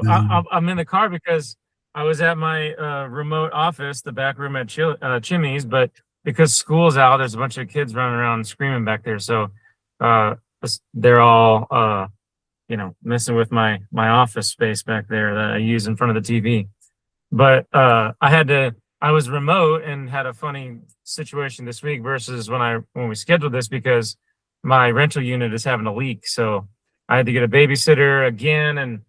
I'm in the car because I was at my remote office, the back room at Chimmy's, but because school's out, there's a bunch of kids running around screaming back there. So they're all messing with my office space back there that I use in front of the TV. But I was remote and had a funny situation this week versus when we scheduled this, because my rental unit is having a leak. So I had to get a babysitter again and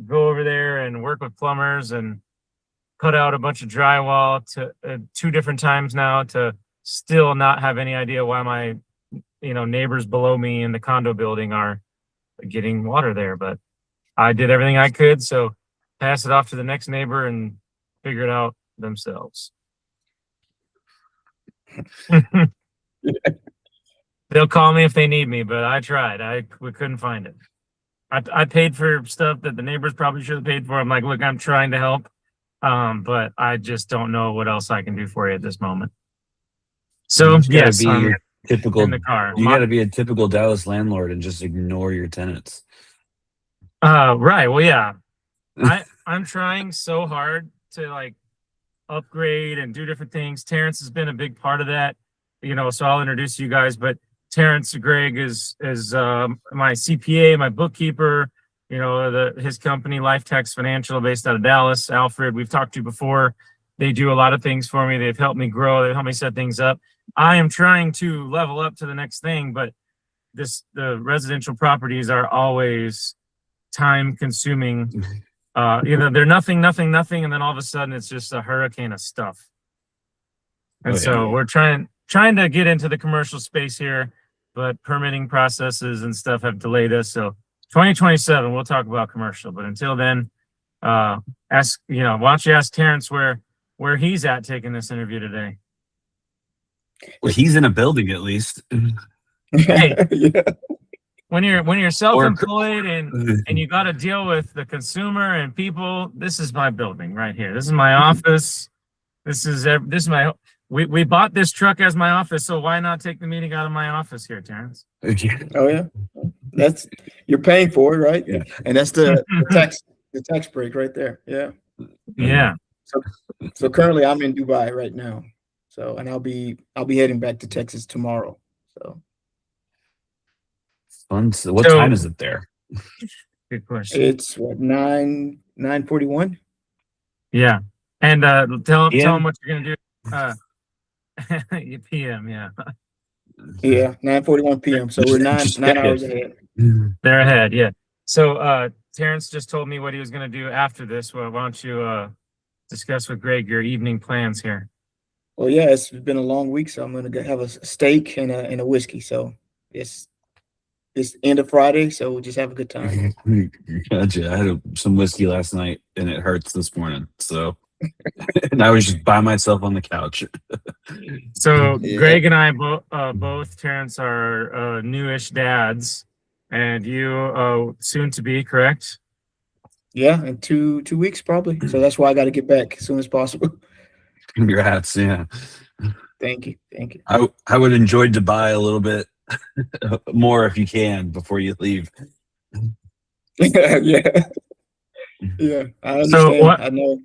go over there and work with plumbers and cut out a bunch of drywall to 2 different times now, to still not have any idea why my neighbors below me in the condo building are getting water there. But I did everything I could, so pass it off to the next neighbor and figure it out themselves. They'll call me if they need me, but I tried. We couldn't find it. I paid for stuff that the neighbors probably should have paid for. I'm like, look, I'm trying to help, but I just don't know what else I can do for you at this moment. So yes, I'm typical in the car. You got to be a typical Dallas landlord and just ignore your tenants. Right. Well, yeah. I'm trying so hard to upgrade and do different things. Terrance has been a big part of that, so I'll introduce you guys, but Terrance Greg is my CPA, my bookkeeper, his company, LifeTax Financial, based out of Dallas. Alfred, we've talked to before. They do a lot of things for me. They've helped me grow. They've helped me set things up. I am trying to level up to the next thing, but the residential properties are always time consuming. Either they're nothing, and then all of a sudden it's just a hurricane of stuff. And so we're trying to get into the commercial space here, but permitting processes and stuff have delayed us. So 2027, we'll talk about commercial. But until then, why don't you ask Terrance where he's at taking this interview today? Well, he's in a building at least. Hey, yeah. When you're self-employed and you got to deal with the consumer and people, this is my building right here. This is my office. This is my. We bought this truck as my office, so why not take the meeting out of my office here, Terrance? Oh yeah, you're paying for it, right? Yeah, and that's the tax break right there. Yeah. Yeah. So currently I'm in Dubai right now. So and I'll be heading back to Texas tomorrow. So. Fun. So what time is it there? Good question. It's what 9:41. Yeah, and tell them what you're gonna do. PM, yeah. Yeah, 9:41 p.m. So we're nine hours ahead. They're ahead, yeah. So Terrance just told me what he was gonna do after this. Well, why don't you discuss with Greg your evening plans here? Well, yeah, it's been a long week, so I'm gonna have a steak and a whiskey. So it's end of Friday, so we'll just have a good time. Gotcha. I had some whiskey last night, and it hurts this morning. So, and I was just by myself on the couch. So Greg and I both, Terrance, are newish dads, and you soon to be, correct? Yeah, in two weeks probably. So that's why I got to get back as soon as possible. Congrats, yeah. Thank you. I would enjoy Dubai a little bit more if you can before you leave. Yeah. I understand. So I know.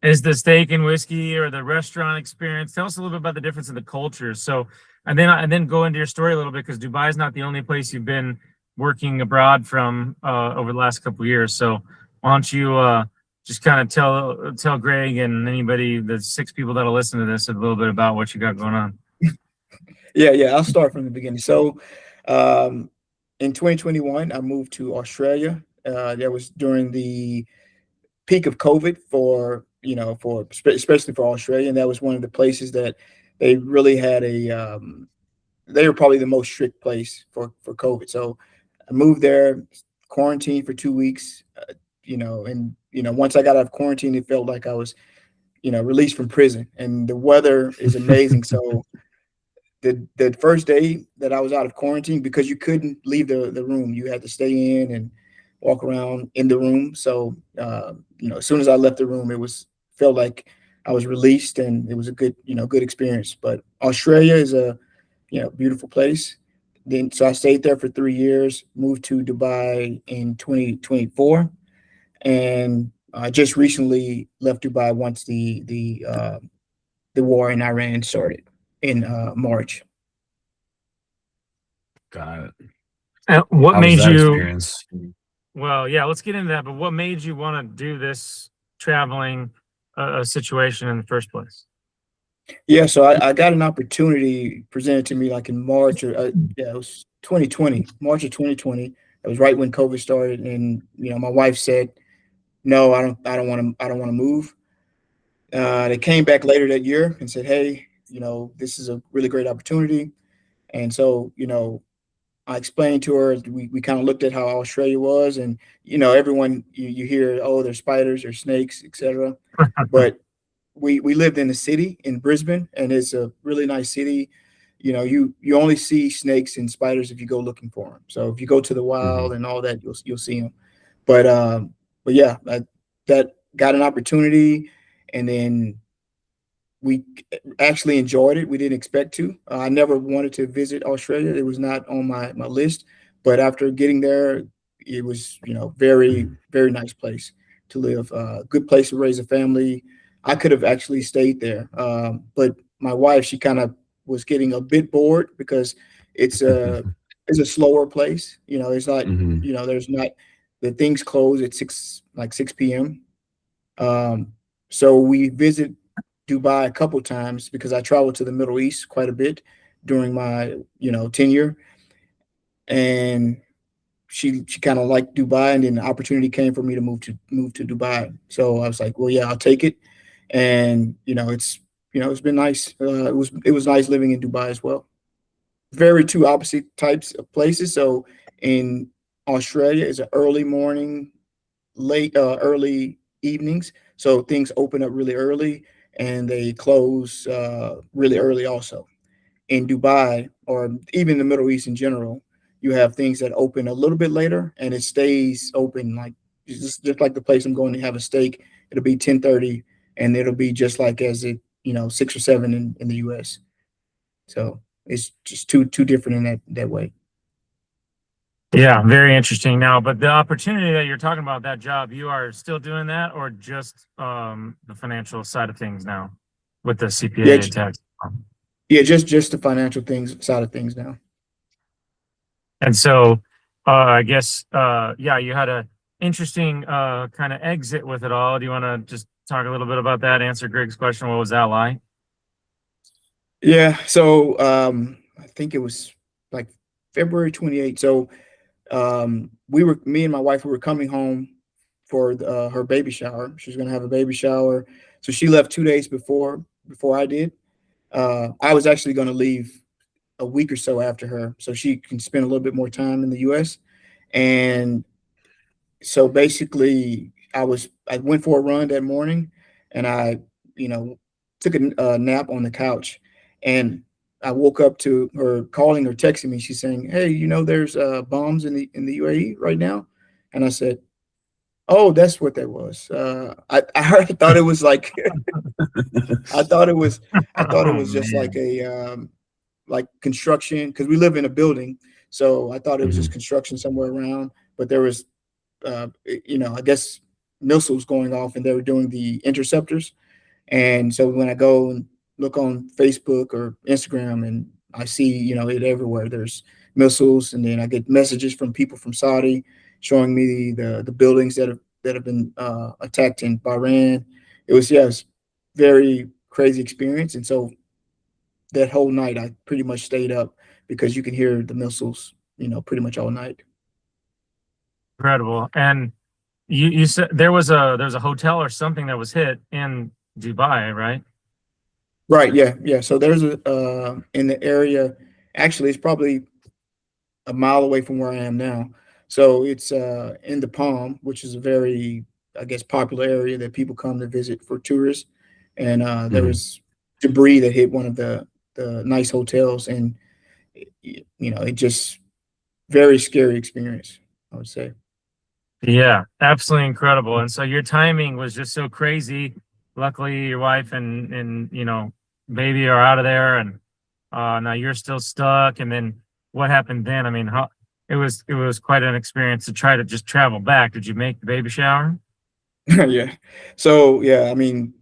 Is the steak and whiskey or the restaurant experience? Tell us a little bit about the difference in the cultures. So, and then go into your story a little bit, because Dubai is not the only place you've been working abroad from over the last couple of years. So, why don't you just kind of tell Greg and anybody, the 6 people that'll listen to this, a little bit about what you got going on. Yeah. I'll start from the beginning. So, in 2021, I moved to Australia. That was during the peak of COVID especially for Australia. And that was one of the places that they really had they were probably the most strict place for COVID. So I moved there, quarantined for 2 weeks, once I got out of quarantine, it felt like I was, released from prison, and the weather is amazing. So the first day that I was out of quarantine, because you couldn't leave the room, you had to stay in and walk around in the room. So, as soon as I left the room, felt like I was released, and it was a good experience. But Australia is a, beautiful place. So I stayed there for 3 years, moved to Dubai in 2024. and I just recently left Dubai once the war in Iran started in March. Got it. What How was made that you? experience? Well, yeah, let's get into that. But what made you want to do this traveling situation in the first place? Yeah, so I got an opportunity presented to me like in March or yeah, it was 2020, March of 2020. It was right when COVID started, and my wife said, "No, I don't want to move." They came back later that year and said, "Hey, this is a really great opportunity." And so, I explained to her. We kind of looked at how Australia was, and everyone you hear, oh, there's spiders or snakes, etc. But we lived in a city in Brisbane, and it's a really nice city. You only see snakes and spiders if you go looking for them. So if you go to the Hmm. wild and all that, you'll see them. But yeah, that got an opportunity, and then we actually enjoyed it. We didn't expect to. I never wanted to visit Australia. It was not on my list. But after getting there, it was, very, Hmm. very nice place to live. Good place to raise a family. I could have actually stayed there. But my wife, she kind of was getting a bit bored because it's a it's a slower place. It's not, Hmm. there's not the things close at 6 p.m. Um, so we visit Dubai a couple times because I traveled to the Middle East quite a bit during my tenure, and she kind of liked Dubai, and then the opportunity came for me to move to Dubai. So I was like, well, yeah, I'll take it, and it's been nice. It was nice living in Dubai as well. Very two opposite types of places. So in Australia, it's an early morning, early evenings. So things open up really early and they close really early also. In Dubai or even the Middle East in general, you have things that open a little bit later and it stays open like just like the place I'm going to have a steak. It'll be 10:30 and it'll be just like as it, 6 or 7 in the US. So it's just too different in that way. Yeah, very interesting. Now, but the opportunity that you're talking about, that job, you are still doing that, or just the financial side of things now with the Yeah, CPA tax? yeah, just the financial things side of things now. And so, I guess, yeah, you had a interesting kind of exit with it all. Do you want to just talk a little bit about that? Answer Greg's question. What was that like? Yeah, so I think it was like February 28th. So me and my wife, we were coming home for her baby shower. She was gonna have a baby shower, so she left 2 days before I did. I was actually gonna leave a week or so after her, so she can spend a little bit more time in the U.S. And so basically, I went for a run that morning, and I you know took a nap on the couch, and I woke up to her calling or texting me. She's saying, "Hey, there's bombs in the UAE right now," and I said, "Oh, that's what that was." I thought it was like I thought it was I thought it Oh was just like man. a like construction because we live in a building, so I thought it was just Hmm. construction somewhere around. But there was I guess missiles going off, and they were doing the interceptors. And so when I go and look on Facebook or Instagram, and I see it everywhere, there's missiles, and then I get messages from people from Saudi showing me the buildings that have been attacked in Bahrain. It was very crazy experience, and so that whole night I pretty much stayed up because you can hear the missiles, pretty much all night. Incredible. And you said there's a hotel or something that was hit in Dubai, right? Right. Yeah. Yeah. So there's a in the area. Actually, it's probably a mile away from where I am now. So it's in the Palm, which is a very, I guess, popular area that people come to visit for tourists. And there Hmm. was debris that hit one of the nice hotels, and it just very scary experience, I would say. Yeah, absolutely incredible. And so your timing was just so crazy. Luckily, your wife and baby are out of there, and now you're still stuck. And then what happened then? I mean, how it was quite an experience to try to just travel back. Did you make the baby shower? Yeah. So yeah, I mean,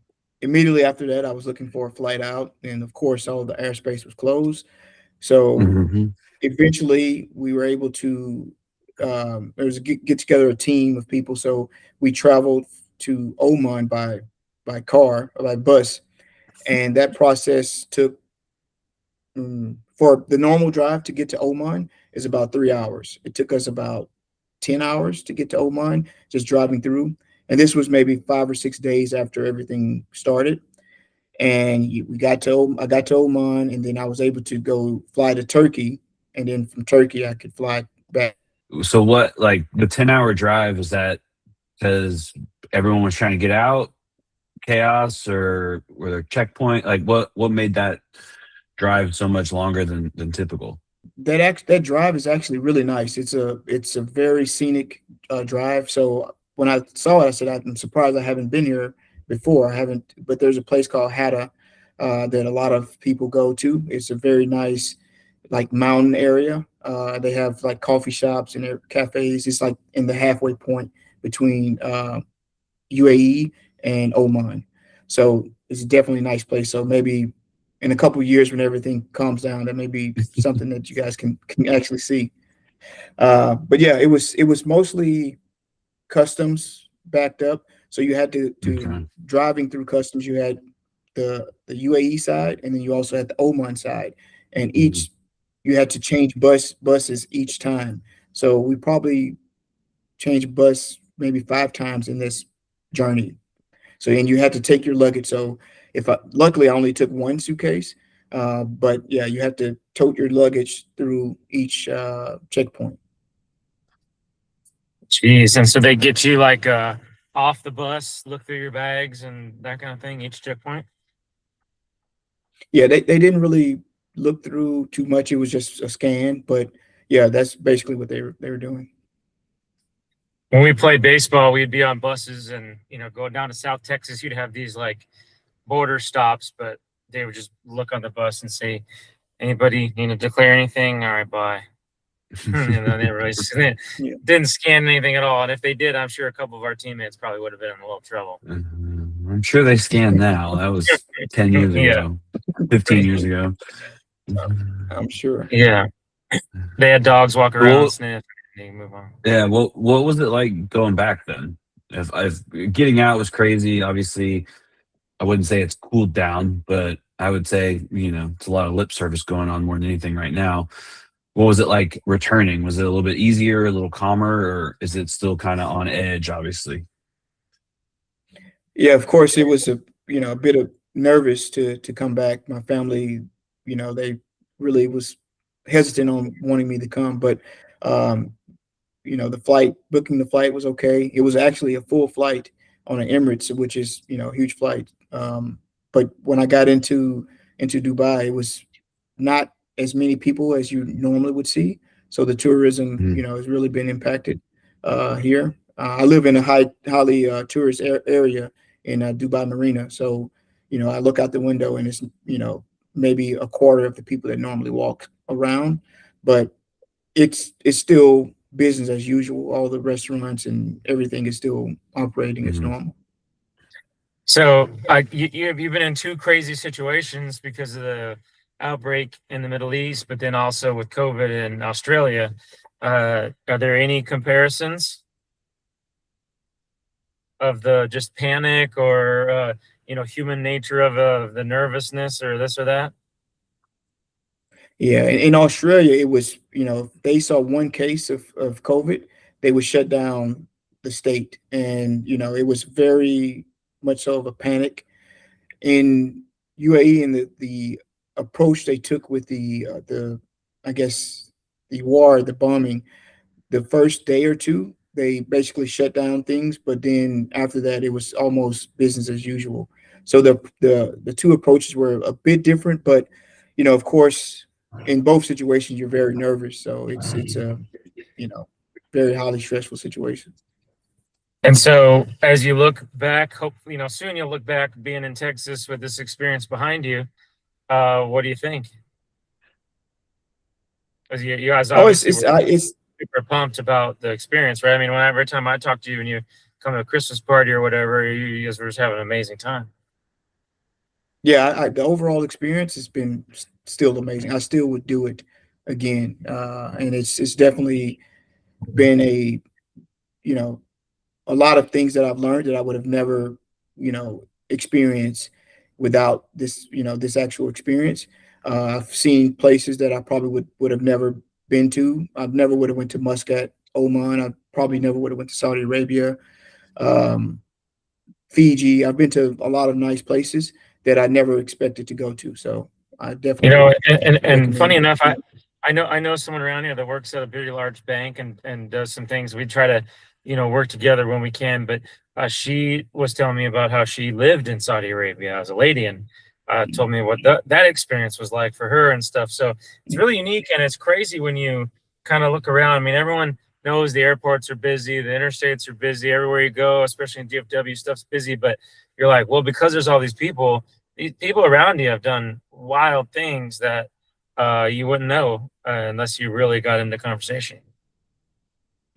immediately after that, I was looking for a flight out, and of course, all the airspace was closed. So Hmm. eventually, we were able to. There was a get together a team of people, so we traveled to Oman by car or by bus, and that process took for the normal drive to get to Oman is about 3 hours. It took us about 10 hours to get to Oman, just driving through. And this was maybe 5 or 6 days after everything started. And we got to I got to Oman, and then I was able to go fly to Turkey, and then from Turkey I could fly back. So what, like the 10-hour drive, is that because everyone was trying to get out, chaos, or were there checkpoint? Like what made that drive so much longer than typical? That drive is actually really nice. It's a very scenic drive. So when I saw it, I said I'm surprised I haven't been here before. I haven't, but there's a place called Hatta that a lot of people go to. It's a very nice like mountain area. They have like coffee shops and their cafes. It's like in the halfway point between UAE and Oman. So it's definitely a nice place. So maybe in a couple of years when everything calms down, that may be something that you guys can actually see. But yeah, it was mostly customs backed up. So you had to Okay. driving through customs. You had the UAE side, and then you also had the Oman side, and Mhm. each you had to change buses each time. So we probably changed bus maybe 5 times in this journey. So, and you had to take your luggage. So, luckily I only took one suitcase, but yeah, you have to tote your luggage through each checkpoint. Jeez. And so they get you like off the bus, look through your bags and that kind of thing, each checkpoint. Yeah, they didn't really look through too much. It was just a scan, but yeah, that's basically what they were doing. When we played baseball, we'd be on buses and, going down to South Texas, you'd have these like border stops, but they would just look on the bus and say, anybody need to declare anything? All right, bye. They really Yeah, didn't scan anything at all. And if they did, I'm sure a couple of our teammates probably would have been in a little trouble. I'm sure they scan now. That was 10 years Yeah. ago, 15 years ago. I'm sure. Yeah. They had dogs walk around, Well, sniff, and they move on. yeah. Well, what was it like going back then? If getting out was crazy, obviously, I wouldn't say it's cooled down, but I would say, it's a lot of lip service going on more than anything right now. What was it like returning? Was it a little bit easier, a little calmer, or is it still kind of on edge, obviously? Yeah, of course, it was a bit of nervous to come back. My family, they really was hesitant on wanting me to come, but um, booking the flight was okay. It was actually a full flight on an Emirates, which is a huge flight. But when I got into Dubai, it was not as many people as you normally would see. So the tourism, Mhm. has really been impacted here. I live in a highly tourist area in Dubai Marina, so I look out the window and it's maybe a quarter of the people that normally walk around, but it's still business as usual. All the restaurants and everything is still operating as Mhm. normal. So you've been in two crazy situations because of the outbreak in the Middle East, but then also with COVID in Australia. Are there any comparisons of the just panic or human nature of the nervousness or this or that? Yeah, in Australia, it was they saw one case of COVID, they would shut down the state, and it was very much so of a panic in UAE, and the approach they took with the I guess the war, the bombing. The first day or two, they basically shut down things, but then after that, it was almost business as usual. So the two approaches were a bit different, but of course, in both situations, you're very nervous. So it's a you know very highly stressful situation. And so, as you look back, hopefully, soon you'll look back being in Texas with this experience behind you. What do you think? Because you guys Oh, it's obviously it's were I- it's super pumped about the experience, right? I mean, every time I talk to you and you come to a Christmas party or whatever, you guys were just having an amazing time. Yeah, the overall experience has been still amazing. I still would do it again, and it's definitely been you know a lot of things that I've learned that I would have never experienced without this actual experience. I've seen places that I probably would have never been to. I never would have went to Muscat, Oman. I probably never would have went to Saudi Arabia, um, Fiji. I've been to a lot of nice places that I never expected to go to. So I You know, definitely and funny recommend. enough, I know someone around here that works at a pretty large bank and does some things. We try to, work together when we can. But she was telling me about how she lived in Saudi Arabia as a lady, and told me what that experience was like for her and stuff. So it's really unique, and it's crazy when you kind of look around. I mean, everyone knows the airports are busy, the interstates are busy, everywhere you go, especially in DFW, stuff's busy. But you're like, well, because there's all these people around you have done wild things that you wouldn't know unless you really got into conversation.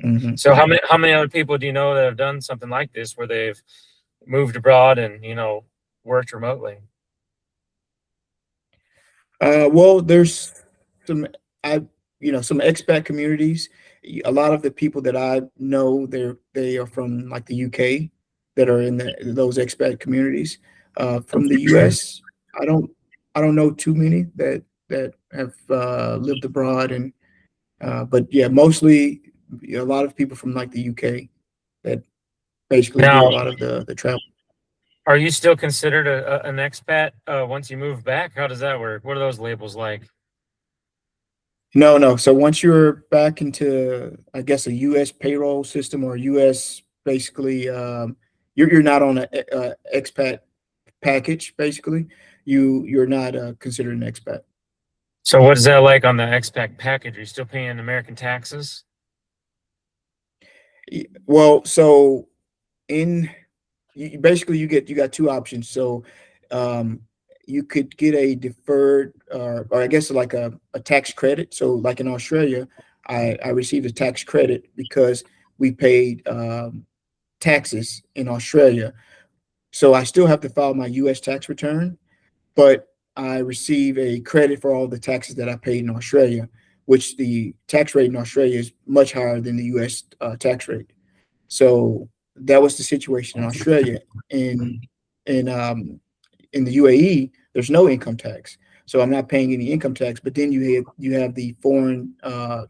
Mhm. So how many other people do you know that have done something like this where they've moved abroad and worked remotely? Well, there's some I some expat communities. A lot of the people that I know, they are from like the UK that are in those expat communities. From the US, I don't I don't know too many that have lived abroad, and but yeah, mostly a lot of people from like the UK that basically do Now, a lot of the travel. are you still considered an expat once you move back? How does that work? What are those labels like? No, no. So once you're back into, I guess, a U.S. payroll system or U.S. basically, you're not on a expat package. Basically, you're not considered an expat. So what is that like on the expat package? Are you still paying American taxes? Well, so in basically you got two options. So um, you could get a deferred or I guess like a tax credit. So like in Australia, I received a tax credit because we paid taxes in Australia. So I still have to file my US tax return, but I receive a credit for all the taxes that I paid in Australia, which the tax rate in Australia is much higher than the US tax rate. So that was the situation in Australia. In in the UAE, there's no income tax, so I'm not paying any income tax. But then you have the foreign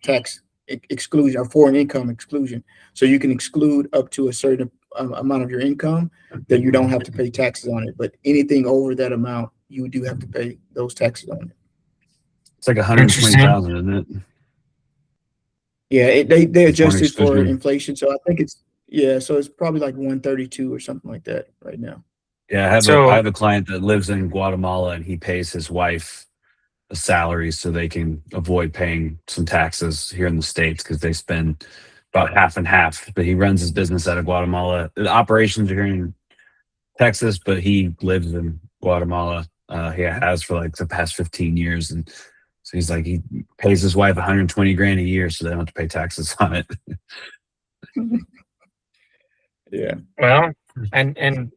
tax exclusion or foreign income exclusion, so you can exclude up to a certain amount of your income that you don't have to pay taxes on it. But anything over that amount, you do have to pay those taxes on it. It's like Interesting. 120,000, isn't it? Yeah, they The foreign adjusted for exclusion. inflation, so I think it's yeah, so it's probably like 132 or something like that right now. Yeah, I So have a client that lives in Guatemala and he pays his wife a salary so they can avoid paying some taxes here in the States because they spend about half and half. But he runs his business out of Guatemala. The operations are here in Texas, but he lives in Guatemala. He has for like the past 15 years. And so he's like, he pays his wife 120 grand a year so they don't have to pay taxes on it. Yeah. well, and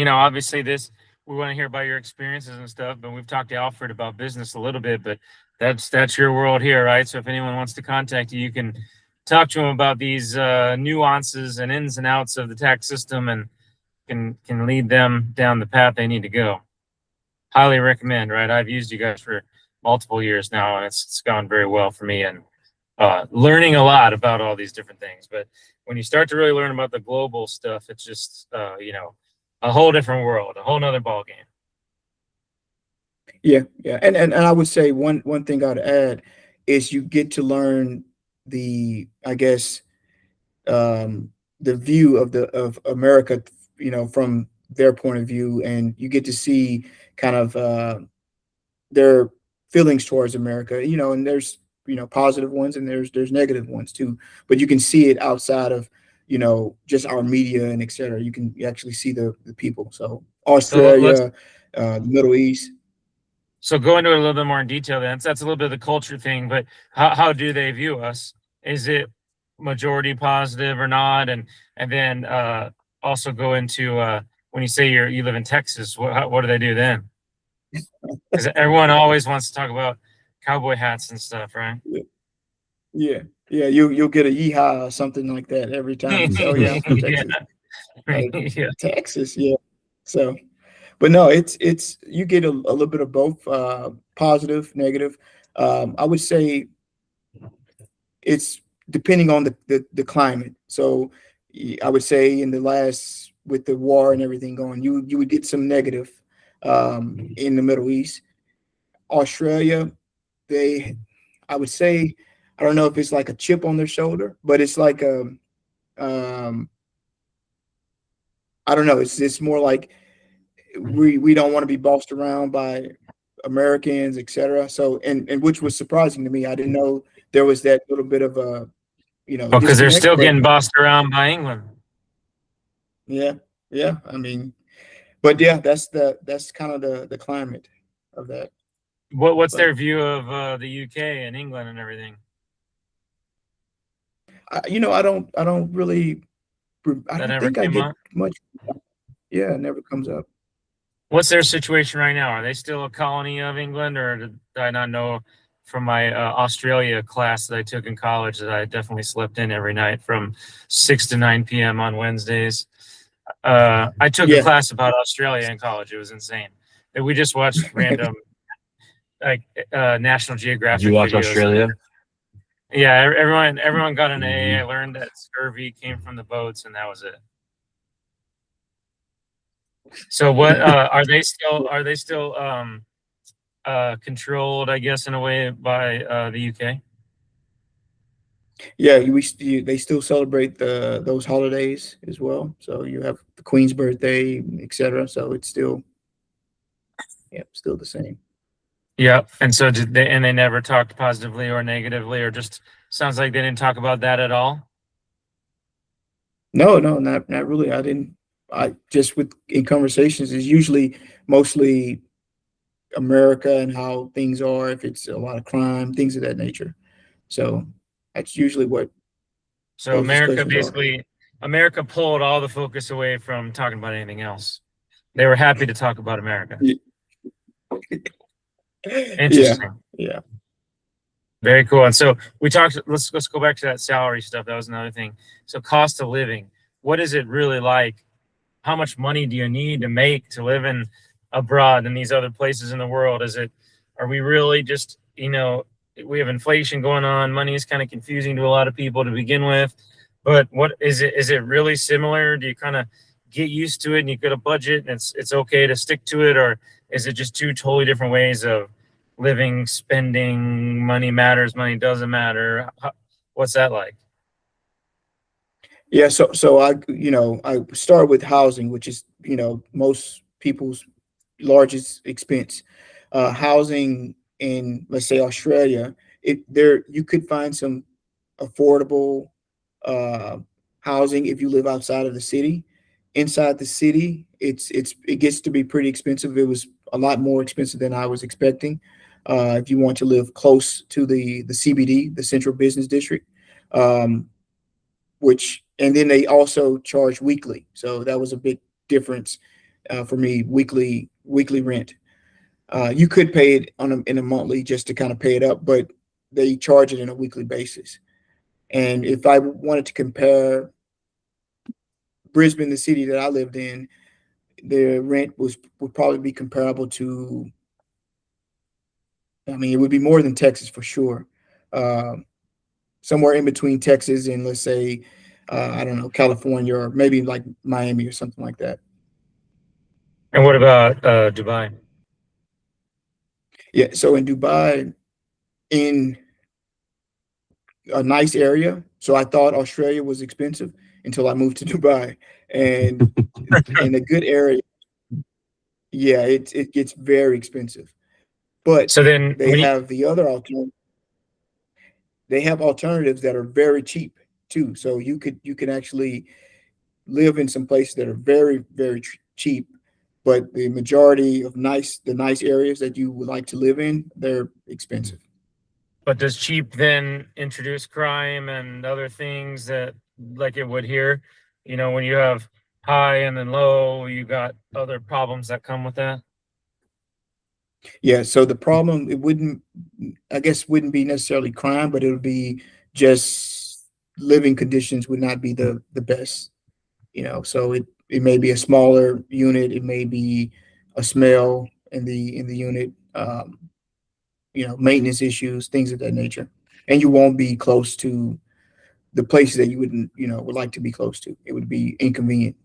obviously this we want to hear about your experiences and stuff, but we've talked to Alfred about business a little bit, but that's your world here, right? So if anyone wants to contact you, you can talk to them about these nuances and ins and outs of the tax system and can lead them down the path they need to go. Highly recommend, right? I've used you guys for multiple years now, and it's gone very well for me and learning a lot about all these different things. But when you start to really learn about the global stuff, it's just a whole different world, a whole nother ball game. Yeah, yeah, and I would say one thing I'd add is you get to learn I guess the view of America, from their point of view, and you get to see kind of their feelings towards America, and there's positive ones and there's negative ones too, but you can see it outside of just our media and et cetera. You can actually see the people. So So let's Australia, the Middle East. so go into it a little bit more in detail. That's a little bit of the culture thing, but how do they view us? Is it majority positive or not? And then also go into when you say you live in Texas, what do they do then? Because everyone always wants to talk about cowboy hats and stuff, right? Yeah, yeah. You'll get a yeehaw or something like that every time you say, "Oh yeah, I'm from Yeah. Texas." Like, Yeah. Texas, yeah. So, but no, it's you get a little bit of both, positive, negative. I would say it's depending on the climate. So I would say in the last with the war and everything going, you would get some negative in the Middle East. Australia, they, I would say, I don't know if it's like a chip on their shoulder, but it's like um, I don't know. It's more like we don't want to be bossed around by Americans, etc. So and which was surprising to me. I didn't know there was that little bit of a Well, because they're disconnect. still But getting bossed around by England. yeah, yeah. I mean, but yeah, that's kind of the climate of that. What's But their view of the UK and England and everything? I don't really. I That don't never think I came get up. much. Yeah, it never comes up. What's their situation right now? Are they still a colony of England, or did I not know from my Australia class that I took in college that I definitely slept in every night from 6 to 9 p.m. on Wednesdays? I took a Yeah, class about Australia in college. It was insane. And we just watched random like National Did you Geographic watch videos. Australia? Yeah, everyone got an A. I Mhm. learned that scurvy came from the boats, and that was it. So what are they still controlled, I guess, in a way by the UK? yeah. They still celebrate those holidays as well. So you have the Queen's birthday, etc. So it's still, yeah, still the same. Yeah. And so did they, and they never talked positively or negatively, or just sounds like they didn't talk about that at all. No, no, not really. I didn't. I just with in conversations is usually mostly America and how things are. If it's a lot of crime, things of that nature. So that's usually what So those discussions are. America pulled all the focus away from talking about anything else. They were happy to talk about America. Yeah, yeah, Interesting. yeah. Very cool. And so we talked, let's go back to that salary stuff. That was another thing. So cost of living, what is it really like? How much money do you need to make to live in abroad in these other places in the world? Are we really just, we have inflation going on. Money is kind of confusing to a lot of people to begin with, but what is it? Is it really similar? Do you kind of get used to it and you get a budget and it's okay to stick to it? Or is it just two totally different ways of living, spending? Money matters, money doesn't matter. What's that like? Yeah, so I start with housing, which is most people's largest expense. Housing in, let's say, Australia, it there you could find some affordable uh, housing if you live outside of the city. Inside the city, it gets to be pretty expensive. It was a lot more expensive than I was expecting. If you want to live close to the CBD, the Central Business District, um, which and then they also charge weekly, so that was a big difference for me. Weekly rent. You could pay it in a monthly just to kind of pay it up, but they charge it in a weekly basis. And if I wanted to compare Brisbane, the city that I lived in, the rent would probably be comparable to. I mean, it would be more than Texas for sure. Uh, Somewhere in between Texas and, let's say, I don't know, California, or maybe like Miami or something like that. And what about Dubai? Yeah. So in Dubai, in a nice area. So I thought Australia was expensive until I moved to Dubai, and in a good area, yeah, it gets very expensive. But So then they have the other alternative. They have alternatives that are very cheap too. So you can actually live in some places that are very cheap, but the majority of the nice areas that you would like to live in, they're expensive. But does cheap then introduce crime and other things that like it would here? When you have high and then low, you got other problems that come with that. Yeah, so the problem, it wouldn't, I guess, wouldn't be necessarily crime, but it would be just living conditions would not be the best, So it may be a smaller unit, it may be a smell in the unit, maintenance issues, things of that nature, and you won't be close to the places that you wouldn't, would like to be close to. It would be inconvenient.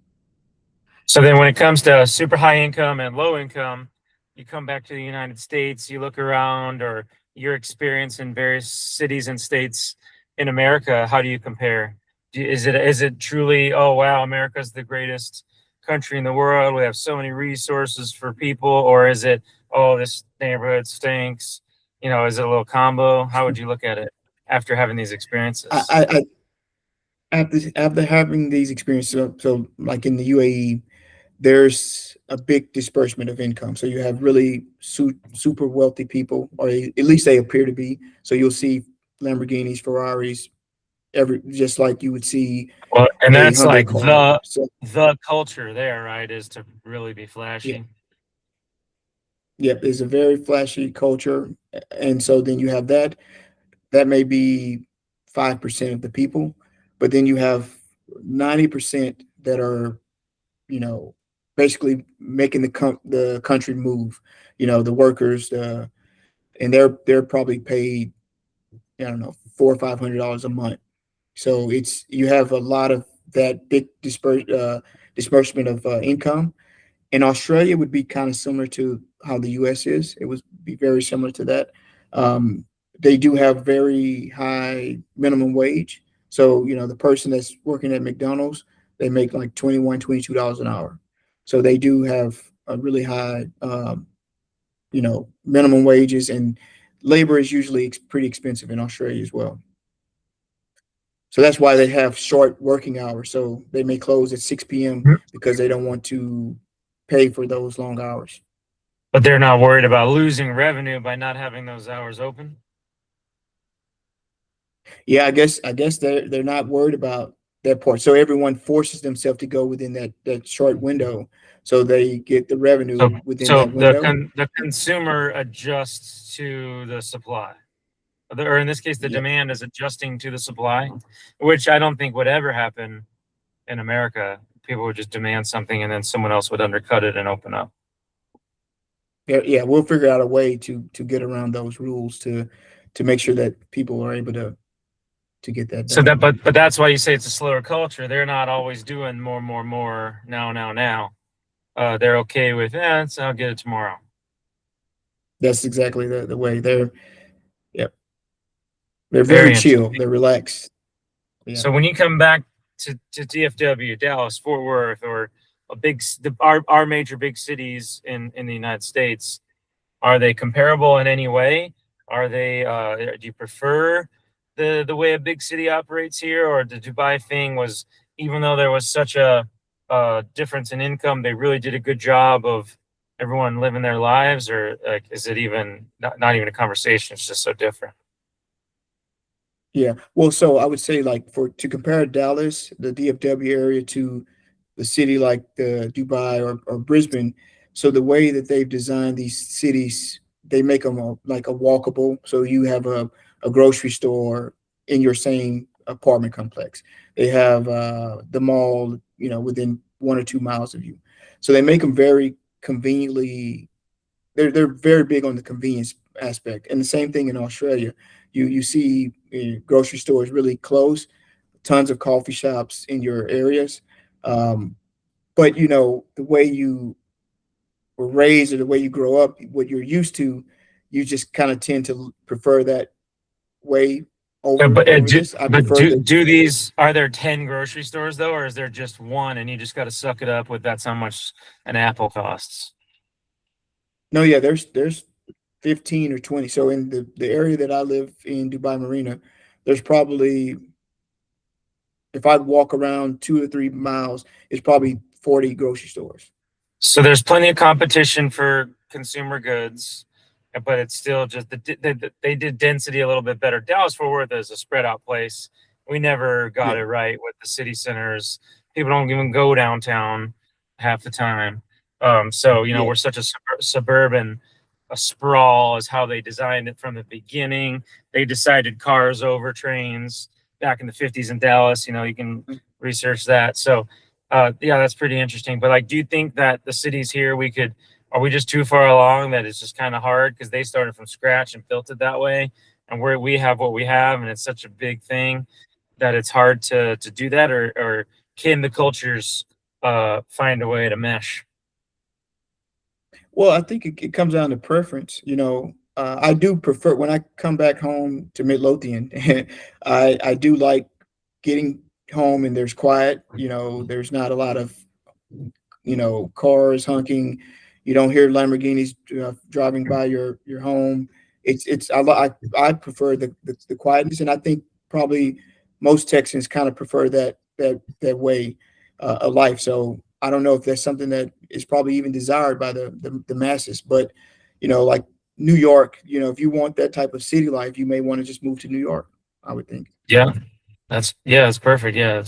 So then when it comes to super high income and low income, you come back to the United States, you look around, or your experience in various cities and states in America, how do you compare? Is it truly, oh wow, America's the greatest country in the world, we have so many resources for people, or is it, oh, this neighborhood stinks? Is it a little combo? How would you look at it after having these I, experiences? I, after having these experiences, so like in the UAE, there's a big disbursement of income. So you have really super wealthy people, or at least they appear to be. So you'll see Lamborghinis, Ferraris, just like you would see Well, and a that's Hyundai like car. the So the culture there, right? Is to really be yeah, flashy. yeah, it's a very flashy culture, and so then you have that. That may be 5% of the people, but then you have 90% that are, you know, basically making the country move. The workers, and they're probably paid, I don't know, $400 or $500 a month. So you have a lot of that big disbursement of income. And Australia would be kind of similar to how the U.S. is. It would be very similar to that. Um, they do have very high minimum wage. So, the person that's working at McDonald's, they make like $21, $22 an hour. So they do have a really high, minimum wages, and labor is usually pretty expensive in Australia as well. So that's why they have short working hours. So they may close at 6 p.m. because they don't want to pay for those long hours. But they're not worried about losing revenue by not having those hours open. Yeah, I guess they're not worried about that part. So everyone forces themselves to go within that short window, so they get the So revenue within so that window. the consumer adjusts to the supply. Or in this case, the Yep. demand is adjusting to the supply, which I don't think would ever happen in America. People would just demand something and then someone else would undercut it and open up. Yeah, yeah, we'll figure out a way to get around those rules to make sure that people are able to get that So done. but that's why you say it's a slower culture. They're not always doing more now. They're okay with that, so I'll get it tomorrow. That's exactly the way yep. They're very Very chill. interesting. They're relaxed. Yeah. So when you come back to DFW, Dallas, Fort Worth, or our major big cities in the United States, are they comparable in any way? Are they do you prefer the way a big city operates here, or the Dubai thing was, even though there was such a difference in income, they really did a good job of everyone living their lives, or like is it even not even a conversation? It's just so different. Yeah. Well, so I would say, like, to compare Dallas, the DFW area, to the city like the Dubai or Brisbane. So the way that they've designed these cities, they make them like a walkable. So you have a grocery store in your same apartment complex. They have the mall, within 1 or 2 miles of you. So they make them very conveniently. They're very big on the convenience aspect. And the same thing in Australia. You see grocery stores really close, tons of coffee shops in your areas. Um, but the way you were raised or the way you grow up, what you're used to, you just kind of tend to prefer that way Yeah, over but over this. I prefer the do these, are there 10 grocery stores though, or is there just one and you just got to suck it up with that's how much an apple costs? no, yeah, there's 15 or 20. So in the area that I live in, Dubai Marina, there's probably, if I walk around 2 or 3 miles, it's probably 40 grocery stores. So there's plenty of competition for consumer goods, but it's still just they did density a little bit better. Dallas Fort Worth is a spread out place. We never got Yeah. it right with the city centers People don't even go downtown half the time. So Yeah. we're such a suburban a sprawl is how they designed it from the beginning. They decided cars over trains back in the 50s in Dallas. You can research that. So yeah, that's pretty interesting. But like, do you think that the cities here are we just too far along that it's just kind of hard because they started from scratch and built it that way, and we have what we have, and it's such a big thing that it's hard to do that, or can the cultures find a way to mesh? Well, I think it comes down to preference. I do prefer when I come back home to Midlothian. I do like getting home and there's quiet. There's not a lot of cars honking. You don't hear Lamborghinis driving by your home. I prefer the quietness, and I think probably most Texans kind of prefer that way of life. So I don't know if that's something that is probably even desired by the masses, but like New York, if you want that type of city life, you may want to just move to New York, I would think. Yeah, that's perfect. Yeah,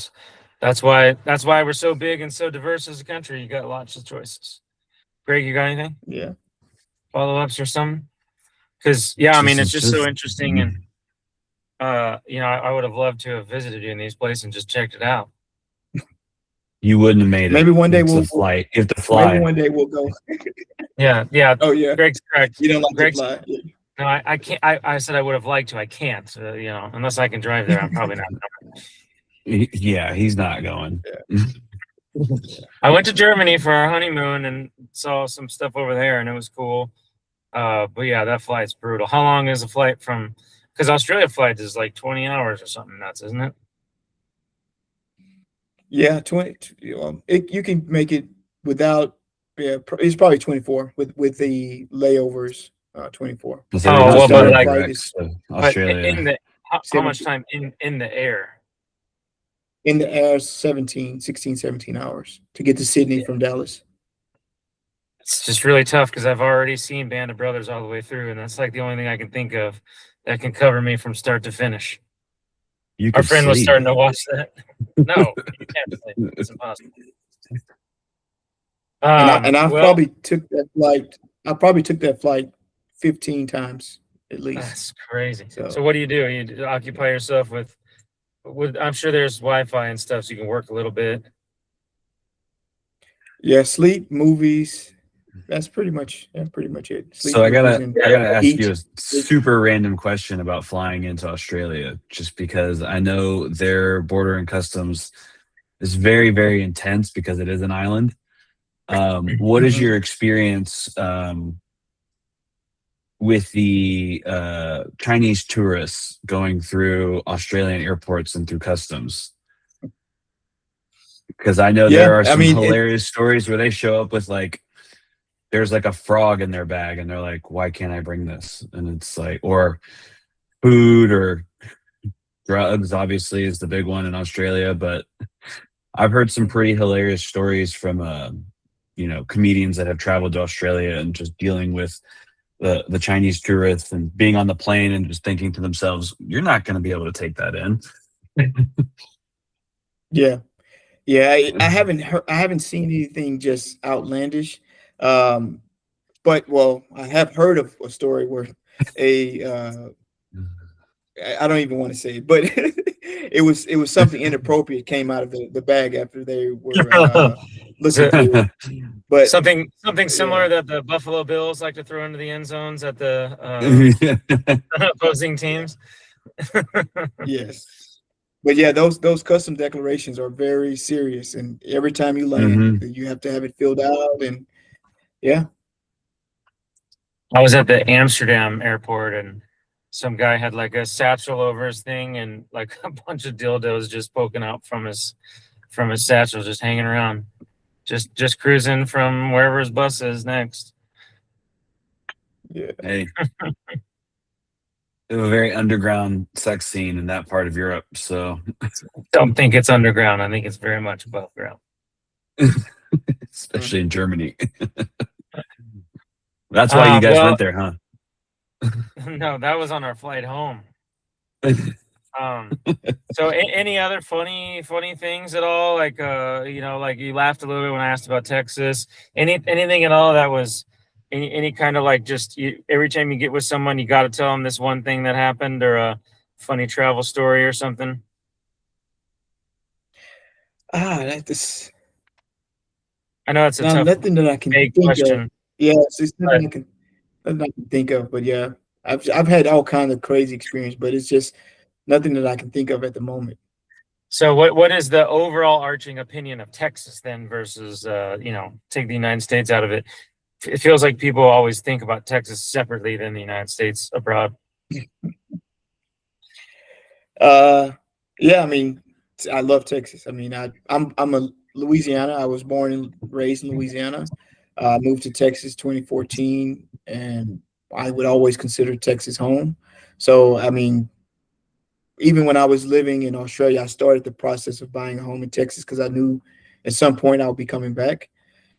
that's why we're so big and so diverse as a country. You got lots of choices. Greg, you got anything? Yeah. Follow-ups or something? Because yeah, I mean, it's just so interesting, and I would have loved to have visited you in these places and just checked it out. You wouldn't have made it. Maybe one day It's we'll a flight. You have to fly. Maybe one day we'll go. Yeah. Oh yeah. Greg's correct. You don't like Greg's to fly. Yeah. No, I can't. I said I would have liked to. I can't. Unless I can drive there, I'm probably not going. Yeah, he's not going. I went to Germany for our honeymoon and saw some stuff over there, and it was cool. But yeah, that flight's brutal. How long is a flight from? Because Australia flight is like 20 hours or something nuts, isn't it? Yeah, 20. You can make it without. Yeah, it's probably 24 with the layovers. 24. So Oh, we're well, just but going like- direct to But Australia. in the how much 17 time in the air? in the air, 16, 17 hours to get to Sydney from Dallas. It's just really tough because I've already seen Band of Brothers all the way through, and that's like the only thing I can think of that can cover me from start to finish. You Our could friend was sleep. starting to watch that. No, you can't sleep. It's impossible. And I Well, probably took that flight. I probably took that flight 15 times at least. that's crazy. So- So what do? You occupy yourself with I'm sure there's Wi-Fi and stuff, so you can work a little bit. Yeah, sleep, movies. That's pretty much it. Sleep, So I movies, gotta and ask eat. you a super random question about flying into Australia, just because I know their border and customs is very, very intense because it is an island. What is Mhm. your experience with the Chinese tourists going through Australian airports and through customs? Because I know there Yeah, are I some mean, hilarious stories where they show up with there's like a frog in their bag and they're like, why can't I bring this? And it's like, or food or drugs, obviously, is the big one in Australia. But I've heard some pretty hilarious stories from, comedians that have traveled to Australia and just dealing with the Chinese tourists and being on the plane and just thinking to themselves, you're not going to be able to take that in. yeah. Yeah, I haven't seen anything just outlandish. But I have heard of a story where I don't even want to say it, but it was something inappropriate came out of the bag after they were listening to it. But Something similar that the Buffalo Bills like to throw into the end zones at the opposing teams. yes. But yeah, those custom declarations are very serious, and every time you land, you have to have it filled out, and yeah. I was at the Amsterdam airport, and some guy had like a satchel over his thing, and like a bunch of dildos just poking out from his satchel, just hanging around, just cruising from wherever his bus is next. Yeah. Hey, they have a very underground sex scene in that part of Europe. So Don't think it's underground. I think it's very much above ground. especially in Germany. That's why you guys went there, huh? No, that was on our flight home. So any other funny things at all? Like, like you laughed a little bit when I asked about Texas. Anything at all that was any kind of like just every time you get with someone, you got to tell them this one thing that happened or a funny travel story or something? That's I know it's a now tough, nothing that I can vague think of. question, Yeah, it's but nothing I can think of. But yeah, I've had all kinds of crazy experience, but it's just nothing that I can think of at the moment. so what is the overall arching opinion of Texas then versus take the United States out of it? It feels like people always think about Texas separately than the United States abroad. Uh, yeah, I mean, I love Texas. I mean, I'm a Louisiana. I was born and raised in Louisiana. Moved to Texas 2014, and I would always consider Texas home. So, I mean, even when I was living in Australia, I started the process of buying a home in Texas because I knew at some point I would be coming back.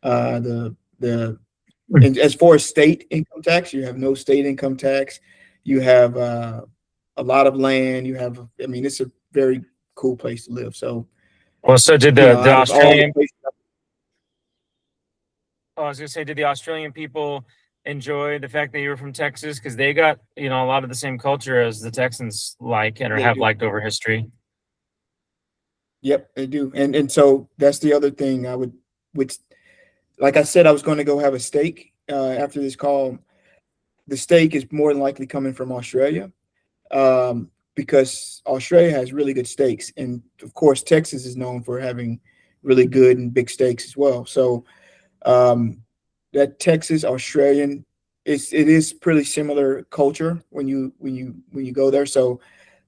The And as far as state income tax, you have no state income tax. You have a lot of land. You have, I mean, it's a very cool place to live. So, Well, so did the out of all the Australian, places, oh, I was gonna say, did the Australian people enjoy the fact that you were from Texas? Because they got, a lot of the same culture as the Texans like and or they have do. liked over history. Yep, they do. And so that's the other thing which, like I said, I was going to go have a steak after this call. The steak is more than likely coming from Australia because Australia has really good steaks. And of course, Texas is known for having really good and big steaks as well. So, um, that Texas Australian it is pretty similar culture when you go there. So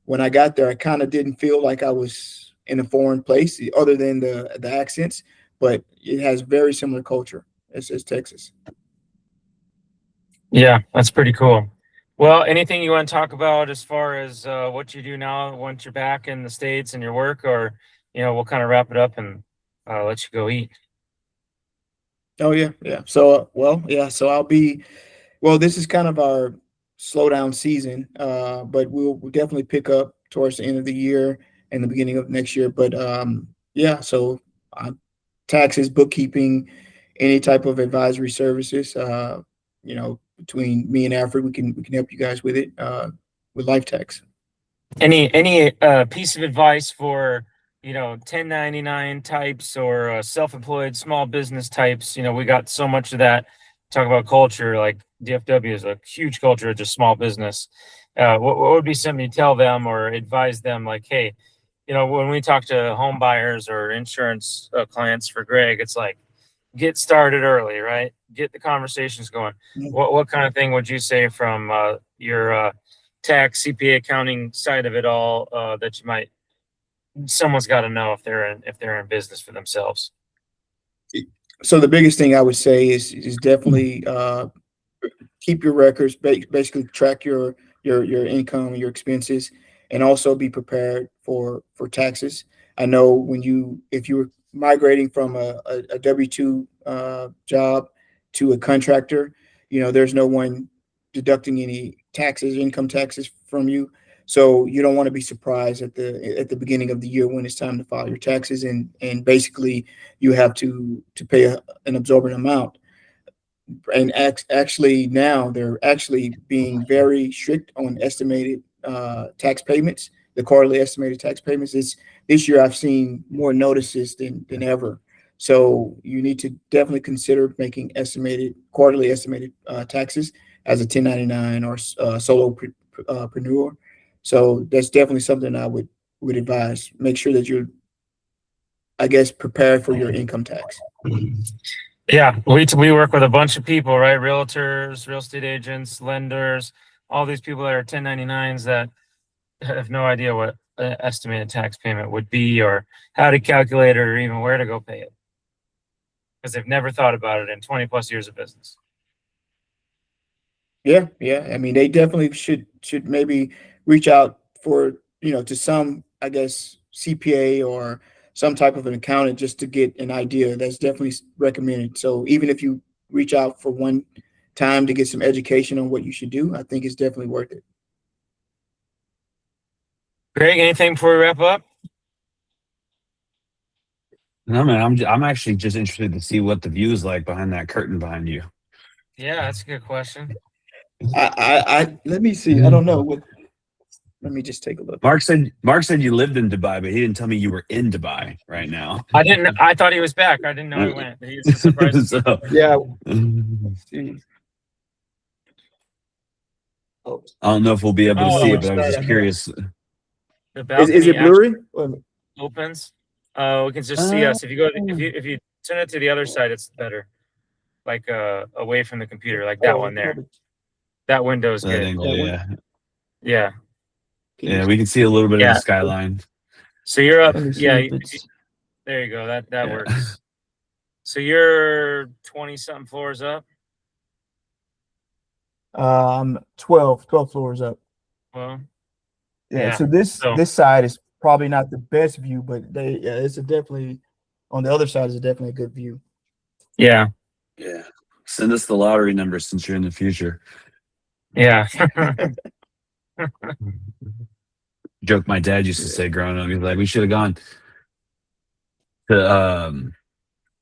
when I got there, I kind of didn't feel like I was in a foreign place, other than the accents, but it has very similar culture as Texas. Yeah, that's pretty cool. Well, anything you want to talk about as far as what you do now once you're back in the States and your work, or we'll kind of wrap it up and let you go eat. Oh yeah, yeah. So yeah. So I'll be well. This is kind of our slowdown season, but we'll definitely pick up towards the end of the year and the beginning of next year. But yeah. So uh, taxes, bookkeeping, any type of advisory services. Between me and Alfred, we can help you guys with it with LifeTax. Any piece of advice for 1099 types or self-employed small business types? We got so much of that. Talk about culture, like DFW is a huge culture of just small business. What would be something you tell them or advise them, like, hey, when we talk to home buyers or insurance clients for Greg, it's like, get started early, right? Get the conversations going. What kind of thing would you say from your tax, CPA, accounting side of it all that you might someone's got to know if they're in business for themselves? So the biggest thing I would say is definitely keep your records, basically track your income and your expenses, and also be prepared for taxes. I know if you were migrating from a W-2 job to a contractor, there's no one deducting any taxes, income taxes from you. So you don't want to be surprised at the beginning of the year when it's time to file your taxes, and basically you have to pay an absorbent amount. And actually now they're actually being very strict on estimated tax payments, the quarterly estimated tax payments. This year I've seen more notices than ever. So you need to definitely consider making quarterly estimated taxes as a 1099 or solopreneur. So that's definitely something I would advise. Make sure that you're, I guess, prepared for your income tax. Yeah, we work with a bunch of people, right? Realtors, real estate agents, lenders, all these people that are 1099s that have no idea what an estimated tax payment would be or how to calculate it or even where to go pay it because they've never thought about it in 20 plus years of business. Yeah, yeah. I mean, they definitely should maybe reach out for, to some, I guess, CPA or some type of an accountant just to get an idea. That's definitely recommended. So even if you reach out for one time to get some education on what you should do, I think it's definitely worth it. Greg, anything before we wrap up? No, man, I'm actually just interested to see what the view is like behind that curtain behind you. Yeah, that's a good question. I let me see. I don't know what. Let me just take a look. Mark said you lived in Dubai, but he didn't tell me you were in Dubai right now. I didn't. I thought he was back. I didn't know he went. He's a surprise. So, Yeah. Let's see. Oh, I don't know if we'll be able to Oh, see which it, but I was side just I have. curious. The Is balcony it blurry? Wait a minute. opens. We can just see us. If you go, if you turn it to the other side, it's better. Like away from the computer, like that Oh, one there. probably That window is That good. angle, that one. yeah. Yeah. Yeah, we can see a little bit of Yeah. the skyline. So you're up. Let me see Yeah. if it's. There you go. That Yeah. works. So you're 20 something floors up. 12 floors up. Well, Yeah. Yeah, So this so- side is probably not the best view, but it's a definitely on the other side is definitely a good view. yeah. Yeah. Send us the lottery number since you're in the future. Yeah. Joke my dad used to say growing up. He's like, we should have gone to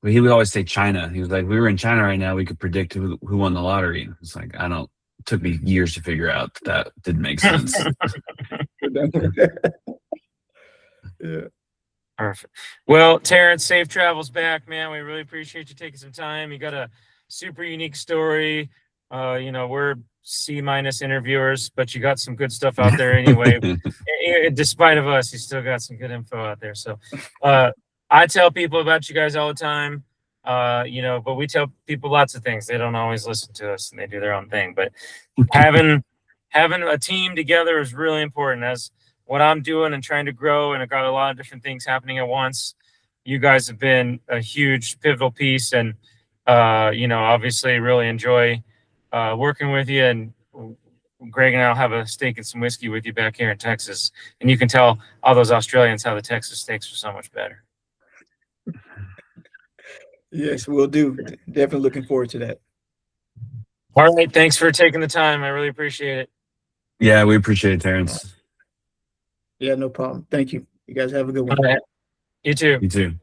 he would always say China. He was like, we were in China right now, we could predict who won the lottery. It's like, I don't it took me years to figure out that didn't make sense. Yeah. Perfect. Well, Terrance, safe travels back, man. We really appreciate you taking some time. You got a super unique story. We're C- interviewers, but you got some good stuff out there anyway. Despite of us, you still got some good info out there. So I tell people about you guys all the time. But we tell people lots of things. They don't always listen to us and they do their own thing. But having a team together is really important. As what I'm doing and trying to grow, and I've got a lot of different things happening at once. You guys have been a huge pivotal piece, and obviously really enjoy working with you. And Greg and I'll have a steak and some whiskey with you back here in Texas, and you can tell all those Australians how the Texas steaks are so much better. Yes, we'll do. Definitely looking forward to that. All right, thanks for taking the time. I really appreciate it. Yeah, we appreciate it, Terrance. Yeah, no problem. Thank you. You guys have a good one. All right. You too. You too.